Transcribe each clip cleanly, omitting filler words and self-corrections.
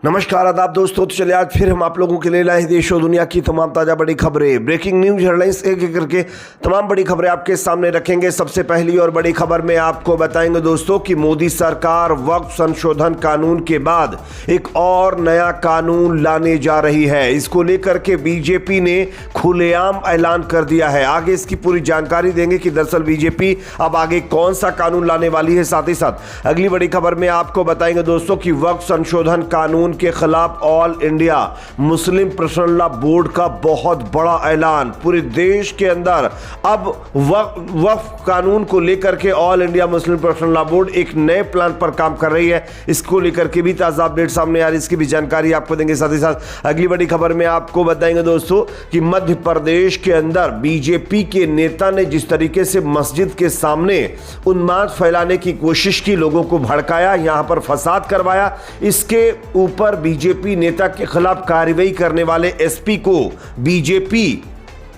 नमस्कार आदाब दोस्तों, तो चलिए आज फिर हम आप लोगों के लिए लाए हैं देश और दुनिया की तमाम ताज़ा बड़ी खबरें, ब्रेकिंग न्यूज हेडलाइंस एक एक करके तमाम बड़ी खबरें आपके सामने रखेंगे। सबसे पहली और बड़ी खबर में आपको बताएंगे दोस्तों कि मोदी सरकार वक्फ संशोधन कानून के बाद एक और नया कानून लाने जा रही है। इसको लेकर के बीजेपी ने खुलेआम ऐलान कर दिया है। आगे इसकी पूरी जानकारी देंगे कि दरअसल बीजेपी अब आगे कौन सा कानून लाने वाली है। साथ ही साथ अगली बड़ी खबर में आपको बताएंगे दोस्तों कि वक्फ संशोधन कानून के खिलाफ all India Muslim personal law board का बहुत बड़ा ऐलान। पूरे देश के अंदर अब वक्फ कानून को लेकर के all India Muslim personal law board एक नए प्लान पर काम कर रही है। इसको लेकर के भी ताजा अपडेट सामने आ रही है, इसकी भी जानकारी आपको देंगे। साथ ही साथ अगली बड़ी खबर में आपको बताएंगे दोस्तों कि मध्य प्रदेश के अंदर बीजेपी के नेता ने जिस तरीके से मस्जिद के सामने उन्माद फैलाने की कोशिश की, लोगों को भड़काया, यहां पर फसाद करवाया, इसके ऊपर बीजेपी नेता के खिलाफ कार्रवाई करने वाले एसपी को बीजेपी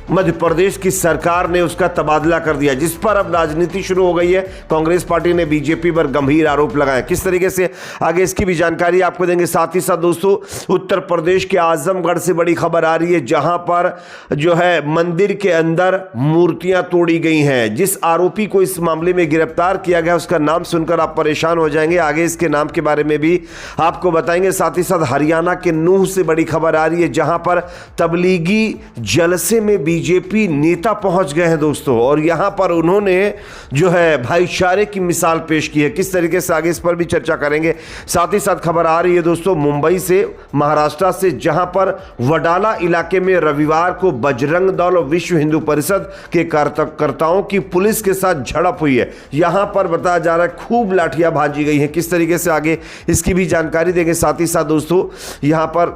मध्य प्रदेश की सरकार ने उसका तबादला कर दिया, जिस पर अब राजनीति शुरू हो गई है। कांग्रेस पार्टी ने बीजेपी पर गंभीर आरोप लगाए। किस तरीके से आगे इसकी भी जानकारी आपको देंगे। साथ ही साथ दोस्तों उत्तर प्रदेश के आजमगढ़ से बड़ी खबर आ रही है, जहां पर जो है मंदिर के अंदर मूर्तियां तोड़ी गई हैं। जिस आरोपी को इस मामले में गिरफ्तार किया गया उसका नाम सुनकर आप परेशान हो जाएंगे। आगे इसके नाम के बारे में भी आपको बताएंगे। साथ ही साथ हरियाणा के नूह से बड़ी खबर आ रही है, जहां पर तबलीगी जलसे में बीजेपी नेता पहुंच गए हैं दोस्तों, और यहां पर उन्होंने जो है भाईचारे की मिसाल पेश की है। किस तरीके से आगे इस पर भी चर्चा करेंगे। साथ ही साथ खबर आ रही है दोस्तों मुंबई से, महाराष्ट्र से, जहां पर वडाला इलाके में रविवार को बजरंग दल और विश्व हिंदू परिषद के कार्यकर्ताओं की पुलिस के साथ झड़प हुई है। यहां पर बताया जा रहा है खूब लाठियां भांजी गई हैं। किस तरीके से आगे इसकी भी जानकारी देंगे। साथ ही साथ दोस्तों यहां पर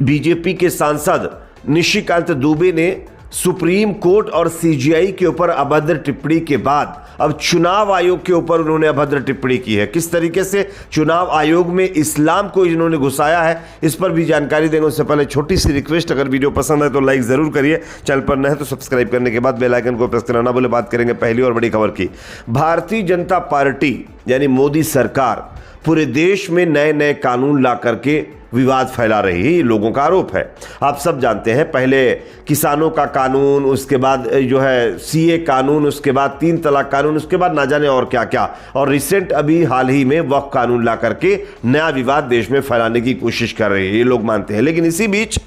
बीजेपी के सांसद निशिकांत दुबे ने सुप्रीम कोर्ट और सीजीआई के ऊपर अभद्र टिप्पणी के बाद अब चुनाव आयोग के ऊपर उन्होंने अभद्र टिप्पणी की है। किस तरीके से चुनाव आयोग में इस्लाम को इन्होंने घुसाया है, इस पर भी जानकारी देंगे। उससे पहले छोटी सी रिक्वेस्ट, अगर वीडियो पसंद है तो लाइक जरूर करिए, चैनल पर नए हैं तो सब्सक्राइब करने के बाद बेल आइकन को प्रेस करना ना भूलें। बात करेंगे पहली और बड़ी खबर की। भारतीय जनता पार्टी यानी मोदी सरकार पूरे देश में नए नए कानून ला करके विवाद फैला रही है, ये लोगों का आरोप है। आप सब जानते हैं, पहले किसानों का कानून, उसके बाद जो है सीए कानून, उसके बाद 3 तलाक कानून, उसके बाद ना जाने और क्या क्या, और रिसेंट अभी हाल ही में वक्फ कानून ला करके नया विवाद देश में फैलाने की कोशिश कर रही है, ये लोग मानते हैं। लेकिन इसी बीच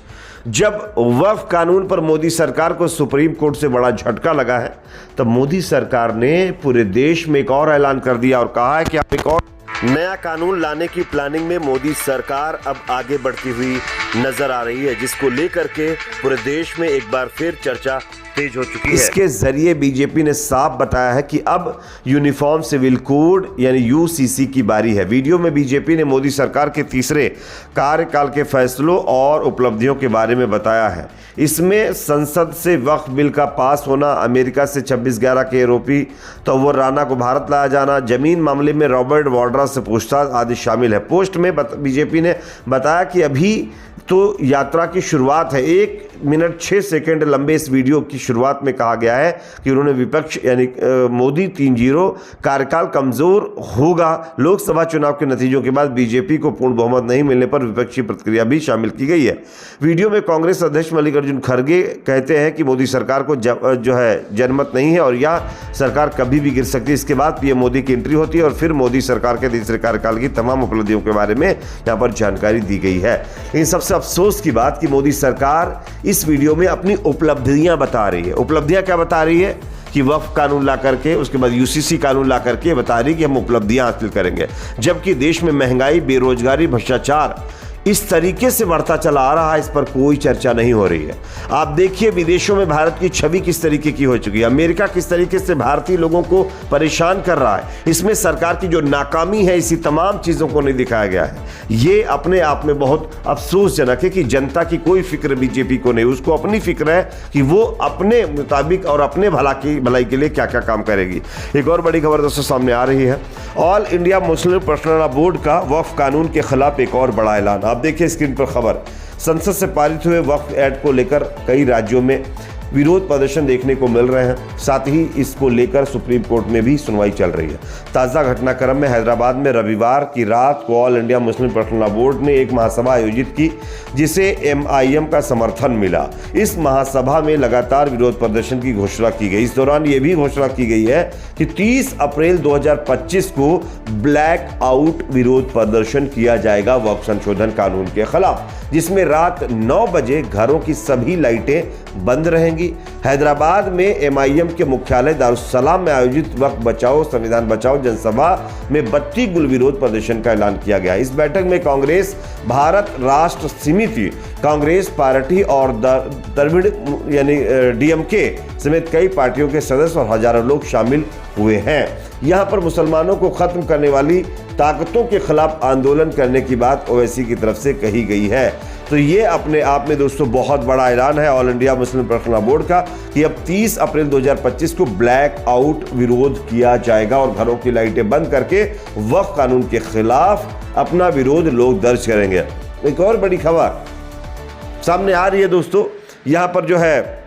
जब वक्फ कानून पर मोदी सरकार को सुप्रीम कोर्ट से बड़ा झटका लगा है, तब मोदी सरकार ने पूरे देश में एक और ऐलान कर दिया और कहा है कि आप एक और नया कानून लाने की प्लानिंग में मोदी सरकार अब आगे बढ़ती हुई नजर आ रही है, जिसको लेकर के पूरे देश में एक बार फिर चर्चा तेज हो चुकी है। इसके जरिए बीजेपी ने साफ बताया है कि अब यूनिफॉर्म सिविल कोड यानी यूसीसी की बारी है। वीडियो में बीजेपी ने मोदी सरकार के तीसरे कार्यकाल के फैसलों और उपलब्धियों के बारे में बताया है। इसमें संसद से वक्फ बिल का पास होना, अमेरिका से 26/11 के आरोपी तंवर राणा को भारत लाया जाना, जमीन मामले में रॉबर्ट वाड्रा से पूछताछ आदि शामिल है। पोस्ट में बीजेपी ने बताया कि अभी तो यात्रा की शुरुआत है। 1 मिनट 6 सेकंड लंबे इस वीडियो की शुरुआत में कहा गया है कि उन्होंने विपक्ष यानी मोदी 3-0 कार्यकाल कमजोर होगा। लोकसभा चुनाव के नतीजों के बाद बीजेपी को पूर्ण बहुमत नहीं मिलने पर विपक्षी प्रतिक्रिया भी शामिल की गई है। वीडियो में कांग्रेस अध्यक्ष मल्लिकार्जुन खड़गे कहते हैं कि मोदी सरकार को जो है जनमत नहीं है और यह सरकार कभी भी गिर सकती है। इसके बाद पीएम मोदी की एंट्री होती है और फिर मोदी सरकार के तीसरे कार्यकाल की तमाम उपलब्धियों के बारे में यहाँ पर जानकारी दी गई है। इन सबसे अफसोस की बात कि मोदी सरकार इस वीडियो में अपनी उपलब्धियां बता रही है। उपलब्धियां क्या बता रही है कि वक्फ कानून ला करके, उसके बाद यूसीसी कानून ला करके बता रही कि हम उपलब्धियां हासिल करेंगे, जबकि देश में महंगाई, बेरोजगारी, भ्रष्टाचार इस तरीके से बढ़ता चला आ रहा है, इस पर कोई चर्चा नहीं हो रही है। आप देखिए विदेशों में भारत की छवि किस तरीके की हो चुकी है, अमेरिका किस तरीके से भारतीय लोगों को परेशान कर रहा है। इसमें सरकार की जो नाकामी है, इसी तमाम चीज़ों को नहीं दिखाया गया है। ये अपने आप में बहुत अफसोसजनक है कि जनता की कोई फिक्र बीजेपी को नहीं, उसको अपनी फिक्र है कि वो अपने मुताबिक और अपने भलाई के लिए क्या क्या काम करेगी। एक और बड़ी खबर दोस्तों सामने आ रही है, all India Muslim personal law board का वक्फ कानून के खिलाफ एक और बड़ा ऐलान। आप देखिए स्क्रीन पर खबर, संसद से पारित हुए वक्फ एक्ट को लेकर कई राज्यों में विरोध प्रदर्शन देखने को मिल रहे हैं। साथ ही इसको लेकर सुप्रीम कोर्ट में भी सुनवाई चल रही है। ताज़ा घटनाक्रम में हैदराबाद में रविवार की रात को all India Muslim personal law board ने एक महासभा आयोजित की जिसे MIM का समर्थन मिला। इस महासभा में लगातार विरोध प्रदर्शन की घोषणा की गई। इस दौरान यह भी घोषणा की गई है कि 30 अप्रैल 2025 को ब्लैक आउट विरोध प्रदर्शन किया जाएगा वक्फ संशोधन कानून के खिलाफ, जिसमें रात 9 बजे घरों की सभी लाइटें बंद रहेंगी। हैदराबाद में MIM के मुख्यालय दारुस्सलाम में आयोजित वक्फ बचाओ संविधान बचाओ जनसभा में 32 गुल विरोध प्रदर्शन का ऐलान किया गया। इस बैठक में कांग्रेस, भारत राष्ट्र समिति, कांग्रेस पार्टी और द्रविड़ यानी DMK समेत कई पार्टियों के सदस्य और हजारों लोग शामिल हुए हैं। यहां पर मुसलमानों को खत्म करने वाली ताकतों के खिलाफ आंदोलन करने की बात ओवैसी की तरफ से कही गई है। तो ये अपने आप में दोस्तों बहुत बड़ा ऐलान है all India Muslim personal law board का कि अब 30 अप्रैल 2025 को ब्लैक आउट विरोध किया जाएगा और घरों की लाइटें बंद करके वक्फ कानून के खिलाफ अपना विरोध लोग दर्ज करेंगे। एक और बड़ी खबर सामने आ रही है दोस्तों, यहां पर जो है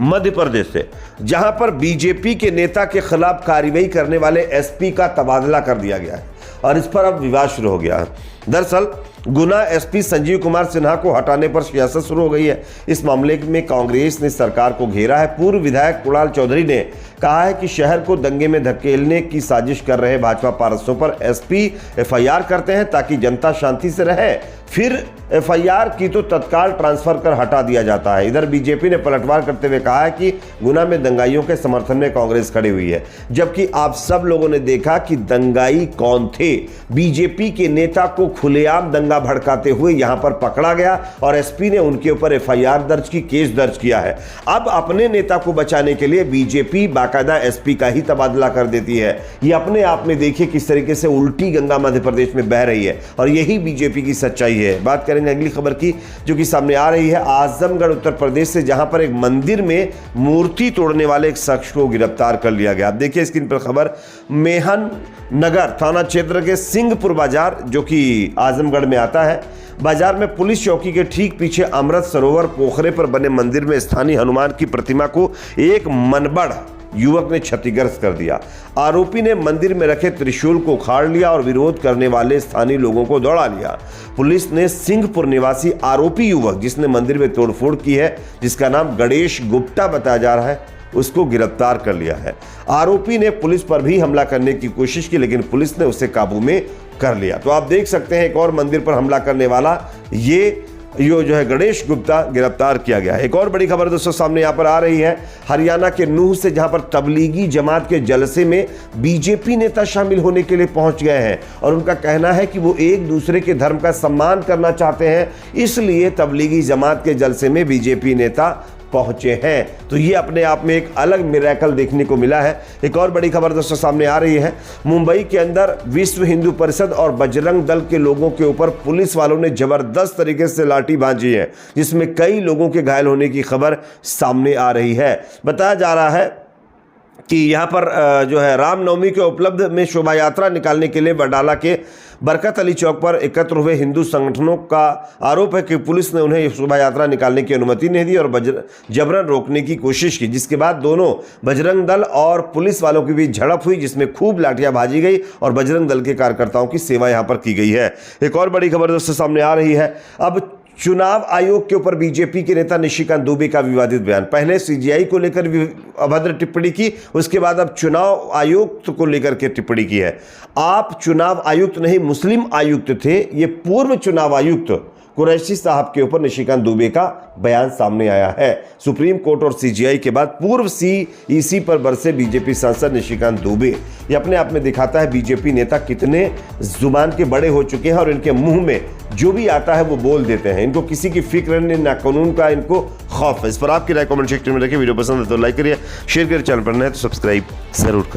मध्य प्रदेश से, जहां पर बीजेपी के नेता के खिलाफ कार्रवाई करने वाले SP का तबादला कर दिया गया है और इस पर अब विवाद शुरू हो गया है। दरअसल गुना SP संजीव कुमार सिन्हा को हटाने पर सियासत शुरू हो गई है। इस मामले में कांग्रेस ने सरकार को घेरा है। पूर्व विधायक कुणाल चौधरी ने कहा है कि शहर को दंगे में धकेलने की साजिश कर रहे भाजपा पार्षदों पर SP FIR करते हैं ताकि जनता शांति से रहे, फिर FIR की तो तत्काल ट्रांसफर कर हटा दिया जाता है। इधर बीजेपी ने पलटवार करते हुए कहा है कि गुना में दंगाइयों के समर्थन में कांग्रेस खड़ी हुई है, जबकि आप सब लोगों ने देखा कि दंगाई कौन थे। बीजेपी के नेता को खुलेआम दंगा भड़काते हुए यहां पर पकड़ा गया और SP ने उनके ऊपर FIR दर्ज की, केस दर्ज किया है। अब अपने नेता को बचाने के लिए बीजेपी बाकायदा SP का ही तबादला कर देती है। ये अपने आप में देखिए किस तरीके से उल्टी गंगा मध्य प्रदेश में बह रही है और यही बीजेपी की सच्चाई है। बात करेंगे अगली खबर की जो कि सामने आ रही है आजमगढ़ उत्तर प्रदेश से, जहां पर एक मंदिर में मूर्ति तोड़ने वाले एक शख्स को गिरफ्तार कर लिया गया। आप देखिए स्क्रीन पर खबर, मेहन नगर थाना क्षेत्र के सिंहपुर बाजार जो कि आजमगढ़ में आता है, बाजार में पुलिस चौकी के ठीक पीछे अमृत सरोवर पोखरे पर बने मंदिर में स्थानीय हनुमान की प्रतिमा को एक मनबड़ युवक ने क्षतिग्रस्त कर दिया। आरोपी ने मंदिर में रखे त्रिशूल को उखाड़ लिया और विरोध करने वाले स्थानीय लोगों को दौड़ा लिया। पुलिस ने सिंहपुर निवासी आरोपी युवक जिसने मंदिर में तोड़फोड़ की है, जिसका नाम गणेश गुप्ता बताया जा रहा है, उसको गिरफ्तार कर लिया है। आरोपी ने पुलिस पर भी हमला करने की कोशिश की लेकिन पुलिस ने उसे काबू में कर लिया। तो आप देख सकते हैं एक और मंदिर पर हमला करने वाला ये जो है गणेश गुप्ता गिरफ्तार किया गया। एक और बड़ी खबर दोस्तों सामने यहाँ पर आ रही है हरियाणा के नूह से, जहां पर तबलीगी जमात के जलसे में बीजेपी नेता शामिल होने के लिए पहुंच गए हैं और उनका कहना है कि वो एक दूसरे के धर्म का सम्मान करना चाहते हैं, इसलिए तबलीगी जमात के जलसे में बीजेपी नेता पहुंचे हैं। तो ये अपने आप में एक अलग मिरेकल देखने को मिला है। एक और बड़ी खबर दोस्तों सामने आ रही है, मुंबई के अंदर विश्व हिंदू परिषद और बजरंग दल के लोगों के ऊपर पुलिस वालों ने जबरदस्त तरीके से लाठी भांजी है, जिसमें कई लोगों के घायल होने की खबर सामने आ रही है। बताया जा रहा है कि यहाँ पर जो है रामनवमी के उपलब्ध में शोभा यात्रा निकालने के लिए बडाला के बरकत अली चौक पर एकत्र हुए हिंदू संगठनों का आरोप है कि पुलिस ने उन्हें शोभा यात्रा निकालने की अनुमति नहीं दी और जबरन रोकने की कोशिश की, जिसके बाद दोनों बजरंग दल और पुलिस वालों के बीच झड़प हुई, जिसमें खूब लाठियां भाजी गई और बजरंग दल के कार्यकर्ताओं की सेवा यहां पर की गई है। एक और बड़ी खबर दोस्तों सामने आ रही है, अब चुनाव आयोग के ऊपर बीजेपी के नेता निशिकांत दुबे का विवादित बयान। पहले CGI को लेकर अभद्र टिप्पणी की, उसके बाद अब चुनाव आयुक्त को लेकर के टिप्पणी की है। आप चुनाव आयुक्त नहीं मुस्लिम आयुक्त थे। ये पूर्व चुनाव आयुक्त कुरैशी साहब के ऊपर निशिकांत दुबे का बयान सामने आया है। सुप्रीम कोर्ट और CGI के बाद पूर्व CEC पर बरसे बीजेपी सांसद निशिकांत दुबे। ये अपने आप में दिखाता है बीजेपी नेता कितने जुबान के बड़े हो चुके हैं और इनके मुंह में जो भी आता है वो बोल देते हैं। इनको किसी की फिक्र नहीं, ना कानून का इनको खौफ है। इस पर आपकी राय कमेंट सेक्शन में रखिए। वीडियो पसंद है तो लाइक करिए, शेयर करिए, चैनल पर नए तो सब्सक्राइब जरूर करें।